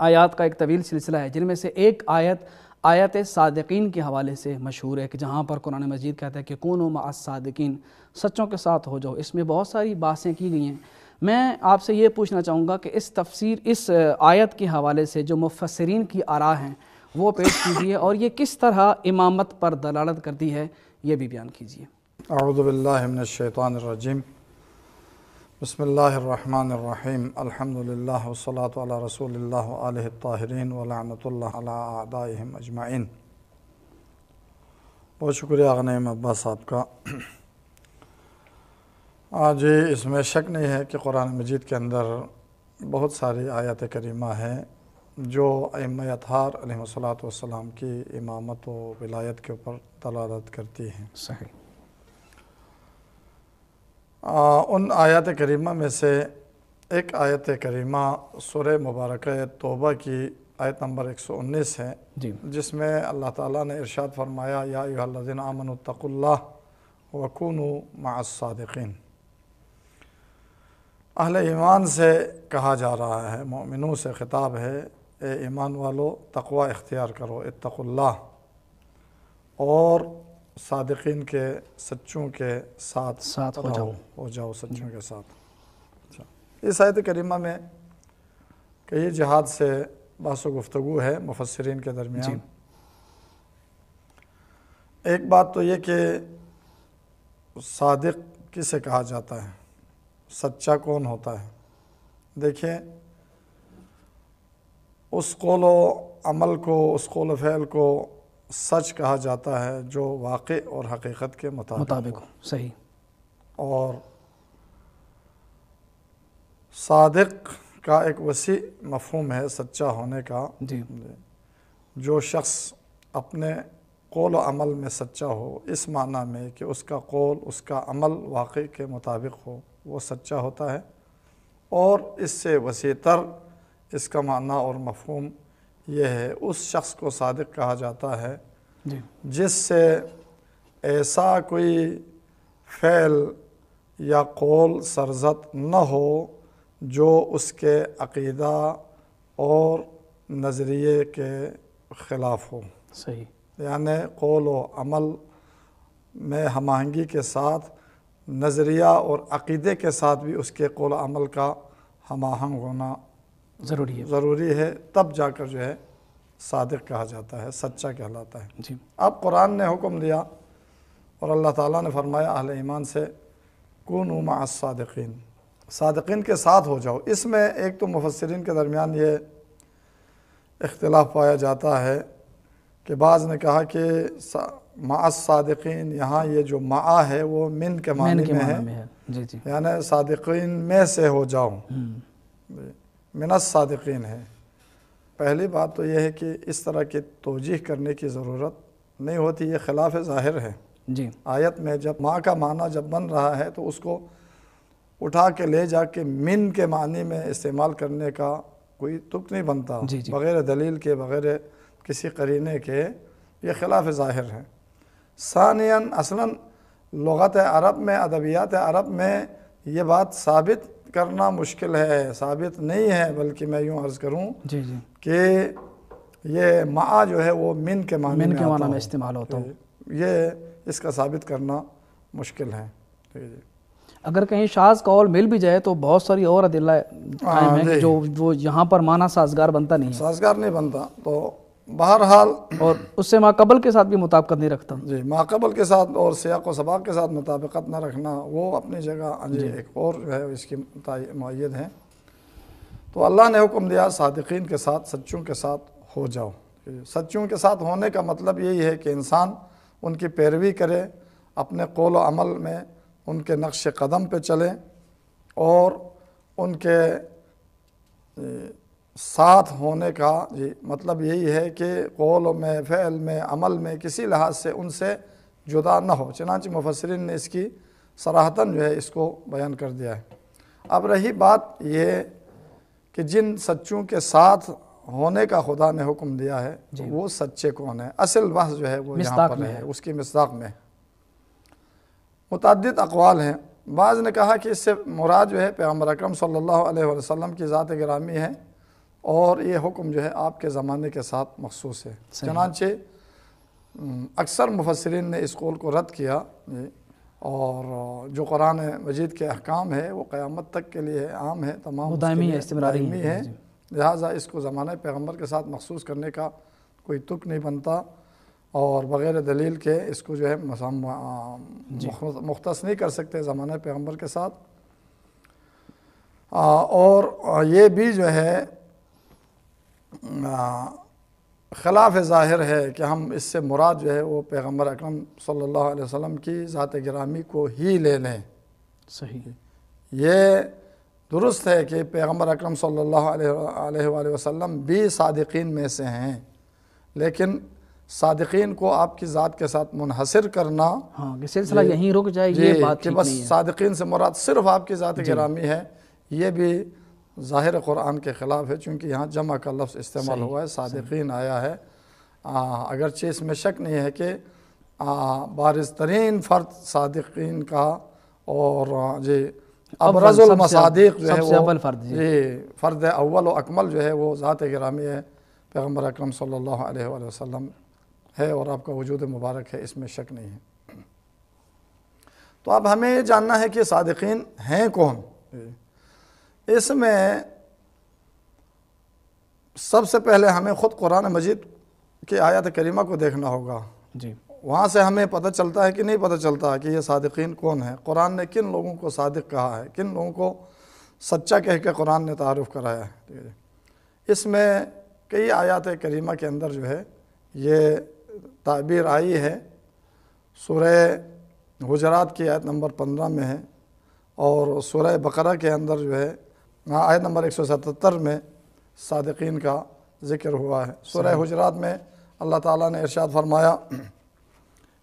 آیات کا ایک طویل سلسلہ ہے، جن میں سے ایک آیت صادقین کے حوالے سے مشہور ہے، کہ جہاں پر قرآن مجید کہتا ہے کہ کونوا مع الصادقین، سچوں کے ساتھ ہو جاؤ۔ اس میں بہت ساری باتیں کی گئی ہیں۔ میں آپ سے یہ پوچھنا چاہوں گا کہ اس آیت کے حوالے سے جو مفسرین کی آراء ہیں وہ پیش کیجیے، اور یہ کس طرح امامت پر دلالت کرتی ہے یہ بھی بیان کیجیے۔ اعوذ باللہ من الشیطان الرجیم، بسم اللہ الرحمن الرحیم، الحمدللہ والصلاة علی رسول اللہ وآلہ الطاہرین ولعنۃ اللہ علی اعدائہم اجمعین۔ بہت شکریہ غنیم عباس صاحب کا۔ آج اس میں شک نہیں ہے کہ قرآن مجید کے اندر بہت ساری آیات کریمہ ہیں جو ائمہ اطہار علیہ الصلاۃ والسلام کی امامت و ولایت کے اوپر دلالت کرتی ہیں۔ صحیح۔ ان آیات کریمہ میں سے ایک آیت کریمہ سورہ مبارکہ توبہ کی آیت نمبر 119 ہے، جس میں اللہ تعالیٰ نے ارشاد فرمایا یا ایھا الذین آمنوا اتقوا اللہ وکونوا مع الصادقین۔ اہل ایمان سے کہا جا رہا ہے، مومنوں سے خطاب ہے، اے ایمان والو تقوی اختیار کرو، اتقوا اللہ، اور صادقین کے سچوں کے ساتھ ہو جاؤ سچوں کے ساتھ۔ اس آیت کریمہ میں کئی جہات سے بحث و گفتگو ہے مفسرین کے درمیان۔ ایک بات تو یہ کہ صادق کسے کہا جاتا ہے، سچا کون ہوتا ہے؟ دیکھیں، اس قول و عمل کو، اس قول و فعل کو سچ کہا جاتا ہے جو واقع اور حقیقت کے مطابق ہو۔ صحیح۔ اور صادق کا ایک وسیع مفہوم ہے سچا ہونے کا۔ جو شخص اپنے قول و عمل میں سچا ہو، اس معنی میں کہ اس کا قول، اس کا عمل واقع کے مطابق ہو، وہ سچا ہوتا ہے۔ اور اس سے وسیع تر اس کا معنی اور مفہوم یہ ہے، اس شخص کو صادق کہا جاتا ہے جس سے ایسا کوئی فعل یا قول سرزد نہ ہو جو اس کے عقیدہ اور نظریے کے خلاف ہو۔ صحیح۔ یعنی قول و عمل میں ہم آہنگی کے ساتھ نظریہ اور عقیدے کے ساتھ بھی اس کے قول و عمل کا ہم آہنگ ہونا ضروری ہے، تب جا کر جو ہے صادق کہا جاتا ہے، سچا کہلاتا ہے۔ اب قرآن نے حکم دیا اور اللہ تعالیٰ نے فرمایا اہل ایمان سے کونوا مع الصادقین، صادقین کے ساتھ ہو جاؤ۔ اس میں ایک تو مفسرین کے درمیان یہ اختلاف پایا جاتا ہے کہ بعض نے کہا کہ مع الصادقین، یہاں یہ جو مع ہے وہ من کے معنی میں ہے، یعنی صادقین میں سے ہو جاؤ، من الصادقین ہے۔ پہلی بات تو یہ ہے کہ اس طرح کی توجیح کرنے کی ضرورت نہیں ہوتی، یہ خلاف ظاہر ہے۔ آیت میں جب مع کا معنی جب بن رہا ہے تو اس کو اٹھا کے لے جا کے من کے معنی میں استعمال کرنے کا کوئی تک نہیں بنتا، بغیر دلیل کے، بغیر کسی قرینے کے، یہ خلاف ظاہر ہے۔ ثانیاً اصلاً لغت عرب میں، ادبیات عرب میں یہ بات ثابت کرنا مشکل ہے، ثابت نہیں ہے، بلکہ میں یوں عرض کروں کہ یہ مع جو ہے وہ من کے معنی میں استعمال ہوتا ہے، یہ اس کا ثابت کرنا مشکل ہے۔ اگر کہیں شاذ قول مل بھی جائے تو بہت ساری اور ادلہ قائم ہیں جو وہ یہاں پر معنی سازگار بنتا نہیں ہے، سازگار نہیں بنتا۔ تو بہرحال اور اس سے ماقبل کے ساتھ بھی مطابقت نہیں رکھتا۔ ماقبل کے ساتھ اور سیاق و سباق کے ساتھ مطابقت نہ رکھنا وہ اپنی جگہ ایک اور جو ہے اس کی معید ہے۔ تو اللہ نے حکم دیا صادقین کے ساتھ، سچوں کے ساتھ ہو جاؤ۔ سچوں کے ساتھ ہونے کا مطلب یہی ہے کہ انسان ان کی پیروی کرے، اپنے قول و عمل میں ان کے نقش قدم پہ چلے، اور ان کے ساتھ ہونے کا مطلب یہی ہے کہ قول میں، فعل میں، عمل میں کسی لحاظ سے ان سے جدا نہ ہو۔ چنانچہ مفسرین نے اس کی صراحتاً جو ہے اس کو بیان کر دیا ہے۔ اب رہی بات یہ کہ جن سچوں کے ساتھ ہونے کا خدا نے حکم دیا ہے وہ سچے کون ہیں، اصل بحث جو ہے وہ یہاں پر ہے، اس کی مصداق میں متعدد اقوال ہیں۔ بعض نے کہا کہ اس سے مراد جو ہے پیغمبر اکرم صلی اللہ علیہ وسلم کی ذات گرامی ہے، اور یہ حکم جو ہے آپ کے زمانے کے ساتھ مخصوص ہے۔ چنانچہ اکثر مفسرین نے اس قول کو رد کیا، اور جو قرآن مجید کے احکام ہے وہ قیامت تک کے لیے عام ہے، تمام دائمی ہے، استمراری ہے، لہٰذا اس کو زمانہ پیغمبر کے ساتھ مخصوص کرنے کا کوئی تک نہیں بنتا، اور بغیر دلیل کے اس کو جو ہے مختص نہیں کر سکتے زمانہ پیغمبر کے ساتھ۔ اور یہ بھی جو ہے خلاف ظاہر ہے کہ ہم اس سے مراد جو ہے وہ پیغمبر اکرم صلی اللہ علیہ وسلم کی ذات گرامی کو ہی لے لیں۔ صحیح، یہ درست ہے کہ پیغمبر اکرم صلی اللہ علیہ وآلہ وسلم بھی صادقین میں سے ہیں، لیکن صادقین کو آپ کی ذات کے ساتھ منحصر کرنا، ہاں کہ سلسلہ یہیں رک جائے، یہ بات کہ ٹھیک بس نہیں ہے۔ صادقین سے مراد صرف آپ کی ذات گرامی ہے، یہ بھی ظاہر قرآن کے خلاف ہے، چونکہ یہاں جمع کا لفظ استعمال ہوا ہے، صادقین آیا ہے۔ اگرچہ اس میں شک نہیں ہے کہ بارز ترین فرد صادقین کا، اور ابرز المصادیق جو ہے وہ فرد اول و اکمل جو ہے وہ ذات گرامی ہے، پیغمبر اکرم صلی اللہ علیہ وآلہ وسلم ہے، اور آپ کا وجود مبارک ہے، اس میں شک نہیں ہے۔ تو اب ہمیں یہ جاننا ہے کہ صادقین ہیں کون۔ اس میں سب سے پہلے ہمیں خود قرآن مجید کی آیت کریمہ کو دیکھنا ہوگا، وہاں سے ہمیں پتہ چلتا ہے کہ نہیں پتہ چلتا کہ یہ صادقین کون ہیں، قرآن نے کن لوگوں کو صادق کہا ہے، کن لوگوں کو سچا کہہ کے قرآن نے تعارف کرایا ہے۔ اس میں کئی آیات کریمہ کے اندر جو ہے یہ تعبیر آئی ہے، سورہ حجرات کی آیت نمبر 15 میں ہے، اور سورہ بقرہ کے اندر جو ہے آیت نمبر 177 میں صادقین کا ذکر ہوا ہے۔ سورہ حجرات میں اللہ تعالیٰ نے ارشاد فرمایا،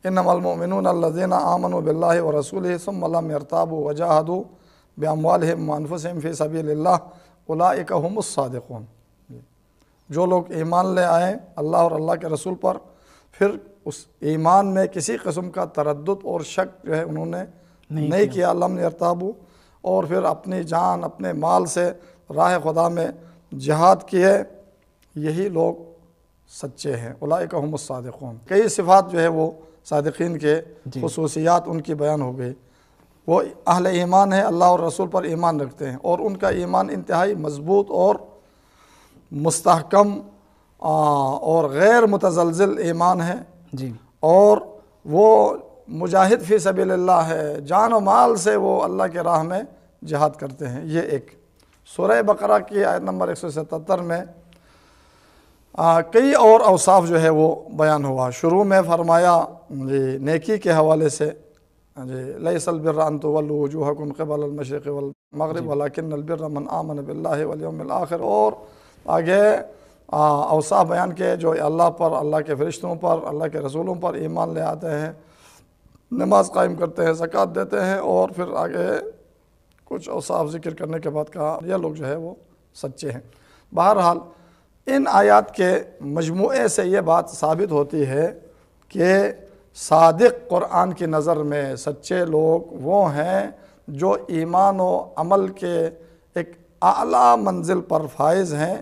انما المؤمنون الذین آمنوا باللہ ورسولہ ثم لم یرتابوا وجاہدوا باموالہم وانفسہم فی سبیل اللہ اولئک ھم الصادقون۔ جو لوگ ایمان لے آئیں اللہ اور اللہ کے رسول پر، پھر اس ایمان میں کسی قسم کا تردد اور شک جو ہے انہوں نے نہیں کیا، لم یرتابوا، اور پھر اپنی جان اپنے مال سے راہ خدا میں جہاد کیے، یہی لوگ سچے ہیں، اولئک ھم الصادقون۔ کئی صفات جو ہے وہ صادقین کے خصوصیات ان کی بیان ہو گئی۔ وہ اہل ایمان ہے، اللہ اور رسول پر ایمان رکھتے ہیں، اور ان کا ایمان انتہائی مضبوط اور مستحکم اور غیر متزلزل ایمان ہے، اور وہ مجاہد فی سبیل اللہ ہے، جان و مال سے وہ اللہ کے راہ میں جہاد کرتے ہیں۔ یہ ایک سورہ بقرہ کی آیت نمبر 177 میں کئی اور اوصاف جو ہے وہ بیان ہوا۔ شروع میں فرمایا نیکی کے حوالے سے، لیس البر ان تولوا وجوہکم قبل المشرق والمغرب ولکن البر من آمن باللہ والیوم الآخر، اور آگے اوصاف بیان کے جو اللہ پر، اللہ کے فرشتوں پر، اللہ کے رسولوں پر ایمان لے آتے ہیں، نماز قائم کرتے ہیں، زکوٰۃ دیتے ہیں، اور پھر آگے کچھ اوصاف ذکر کرنے کے بعد کہا یہ لوگ جو ہے وہ سچے ہیں۔ بہرحال ان آیات کے مجموعے سے یہ بات ثابت ہوتی ہے کہ صادق قرآن کی نظر میں سچے لوگ وہ ہیں جو ایمان و عمل کے ایک اعلیٰ منزل پر فائز ہیں،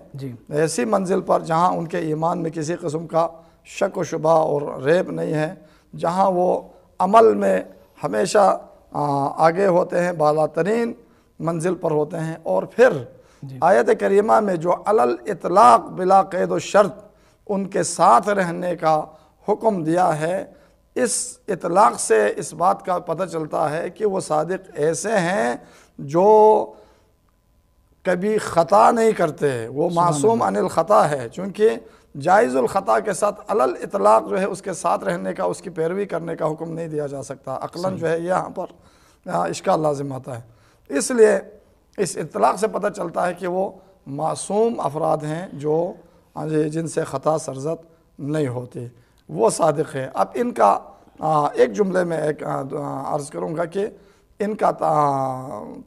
ایسی منزل پر جہاں ان کے ایمان میں کسی قسم کا شک و شبہ اور ریب نہیں ہے، جہاں وہ عمل میں ہمیشہ آگے ہوتے ہیں، بالا ترین منزل پر ہوتے ہیں۔ اور پھر آیت کریمہ میں جو علل اطلاق بلا قید و شرط ان کے ساتھ رہنے کا حکم دیا ہے، اس اطلاق سے اس بات کا پتہ چلتا ہے کہ وہ صادق ایسے ہیں جو کبھی خطا نہیں کرتے، وہ معصوم عن الخطا ہے، چونکہ جائز الخطا کے ساتھ علل اطلاق جو ہے اس کے ساتھ رہنے کا، اس کی پیروی کرنے کا حکم نہیں دیا جا سکتا، عقلاً جو ہے یہاں پر اشکال لازم آتا ہے۔ اس لیے اس اطلاق سے پتہ چلتا ہے کہ وہ معصوم افراد ہیں جو جن سے خطا سرزد نہیں ہوتی، وہ صادق ہے۔ اب ان کا ایک جملے میں ایک عرض کروں گا کہ ان کا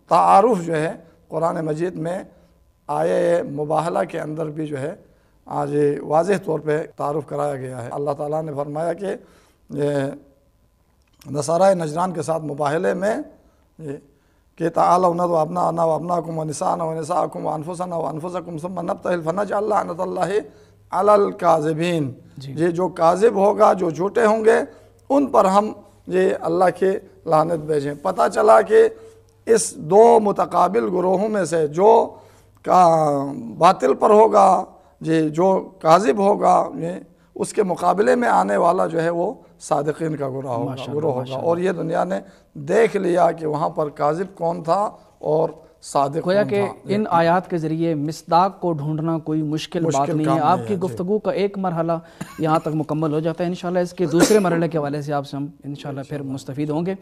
تعارف جو ہے قرآن مجید میں آیے مباہلہ کے اندر بھی جو ہے آج واضح طور پہ تعارف کرایا گیا ہے۔ اللہ تعالیٰ نے فرمایا کہ نصارہ نجران کے ساتھ مباہلے میں کہ تعالوا ندعو ابناءنا وابناءکم ونساءنا ونساءکم وانفسنا وانفسکم ثم نبتہل فنجعل لعنۃ اللہ علی الکاذبین. یہ جو کاذب ہوگا، جو جھوٹے ہوں گے، ان پر ہم یہ اللہ کے لعنت بھیجیں. پتہ چلا کہ اس دو متقابل گروہوں میں سے جو باطل پر ہوگا، جو کاذب ہوگا، اس کے مقابلے میں آنے والا جو ہے وہ صادقین کا گروہ ہوگا. اور یہ دنیا نے دیکھ لیا کہ وہاں پر کاذب کون تھا اور صادق گویا کون کہ تھا. ان آیات کے ذریعے مصداق کو ڈھونڈنا کوئی مشکل بات نہیں ہے. آپ کی گفتگو کا ایک مرحلہ یہاں تک مکمل ہو جاتا ہے. انشاءاللہ اس کے دوسرے مرحلے کے حوالے سے آپ سے ہم انشاءاللہ پھر مستفید ہوں گے.